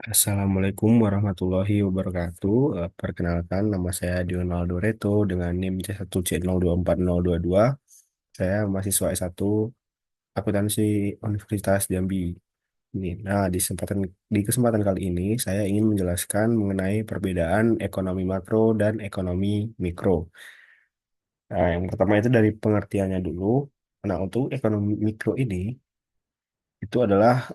Assalamualaikum warahmatullahi wabarakatuh. Perkenalkan, nama saya Dionaldo Reto dengan NIM C1C024022. Saya mahasiswa S1 Akuntansi Universitas Jambi. Nah, di kesempatan kali ini saya ingin menjelaskan mengenai perbedaan ekonomi makro dan ekonomi mikro. Nah, yang pertama itu dari pengertiannya dulu. Nah, untuk ekonomi mikro ini itu adalah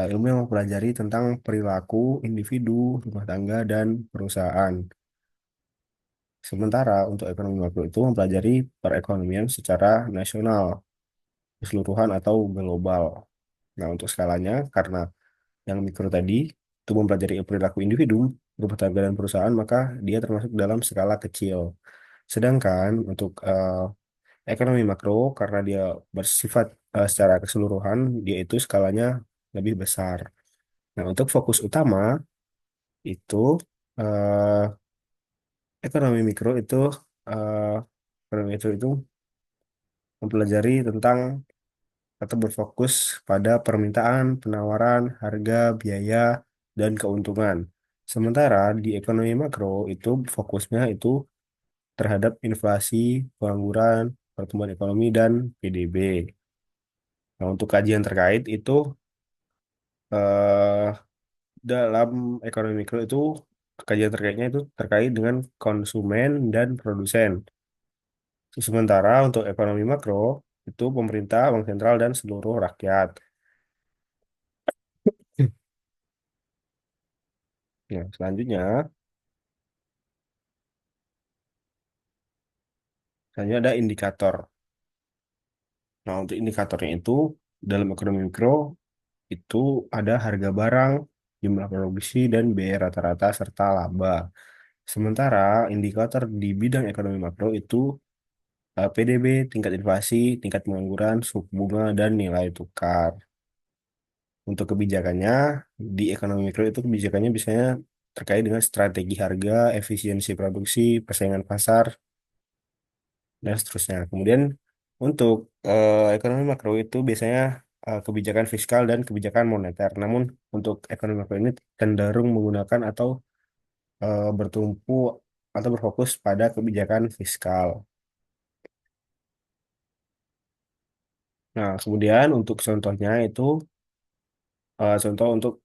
ilmu yang mempelajari tentang perilaku individu, rumah tangga, dan perusahaan. Sementara untuk ekonomi makro itu mempelajari perekonomian secara nasional, keseluruhan atau global. Nah, untuk skalanya, karena yang mikro tadi itu mempelajari perilaku individu, rumah tangga, dan perusahaan, maka dia termasuk dalam skala kecil. Sedangkan untuk ekonomi makro, karena dia bersifat secara keseluruhan, dia itu skalanya lebih besar. Nah, untuk fokus utama itu eh, eh, ekonomi mikro itu mempelajari tentang atau berfokus pada permintaan, penawaran, harga, biaya, dan keuntungan. Sementara di ekonomi makro itu fokusnya itu terhadap inflasi, pengangguran, pertumbuhan ekonomi, dan PDB. Nah, untuk kajian terkait itu eh, dalam ekonomi mikro itu kajian terkaitnya itu terkait dengan konsumen dan produsen. Sementara untuk ekonomi makro itu pemerintah, bank sentral, dan seluruh rakyat. Nah, selanjutnya ada indikator. Nah, untuk indikatornya itu dalam ekonomi mikro itu ada harga barang, jumlah produksi, dan biaya rata-rata serta laba. Sementara indikator di bidang ekonomi makro itu PDB, tingkat inflasi, tingkat pengangguran, suku bunga, dan nilai tukar. Untuk kebijakannya, di ekonomi mikro itu kebijakannya biasanya terkait dengan strategi harga, efisiensi produksi, persaingan pasar, dan seterusnya. Kemudian untuk ekonomi makro itu biasanya kebijakan fiskal dan kebijakan moneter. Namun untuk ekonomi makro ini cenderung menggunakan atau bertumpu atau berfokus pada kebijakan fiskal. Nah, kemudian untuk contohnya itu contoh untuk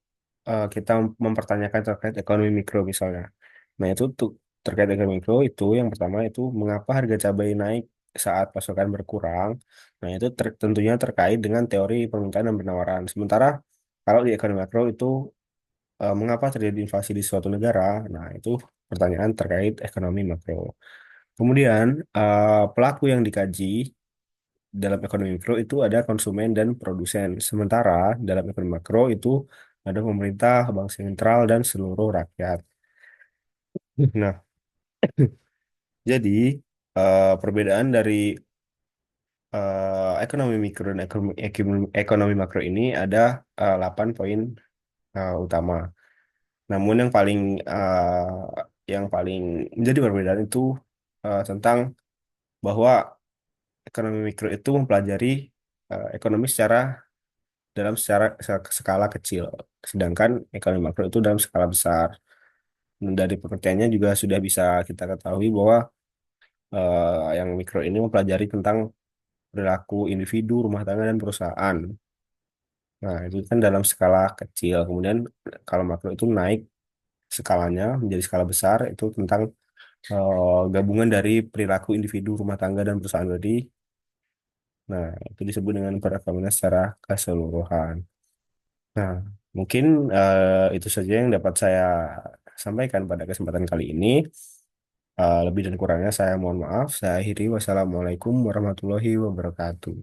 kita mempertanyakan terkait ekonomi mikro misalnya. Nah, itu tuh terkait ekonomi mikro itu yang pertama itu mengapa harga cabai naik saat pasokan berkurang. Nah, itu tentunya terkait dengan teori permintaan dan penawaran. Sementara kalau di ekonomi makro itu mengapa terjadi inflasi di suatu negara. Nah, itu pertanyaan terkait ekonomi makro. Kemudian pelaku yang dikaji dalam ekonomi mikro itu ada konsumen dan produsen. Sementara dalam ekonomi makro itu ada pemerintah, bank sentral, dan seluruh rakyat. Nah, jadi perbedaan dari ekonomi mikro dan ekonomi makro ini ada 8 poin utama. Namun yang paling menjadi perbedaan itu tentang bahwa ekonomi mikro itu mempelajari ekonomi secara skala kecil, sedangkan ekonomi makro itu dalam skala besar. Dan dari pengertiannya juga sudah bisa kita ketahui bahwa yang mikro ini mempelajari tentang perilaku individu, rumah tangga, dan perusahaan. Nah, itu kan dalam skala kecil. Kemudian kalau makro itu naik skalanya menjadi skala besar, itu tentang gabungan dari perilaku individu, rumah tangga, dan perusahaan tadi. Nah, itu disebut dengan perekonomian secara keseluruhan. Nah, mungkin itu saja yang dapat saya sampaikan pada kesempatan kali ini. Lebih dan kurangnya saya mohon maaf. Saya akhiri. Wassalamualaikum warahmatullahi wabarakatuh.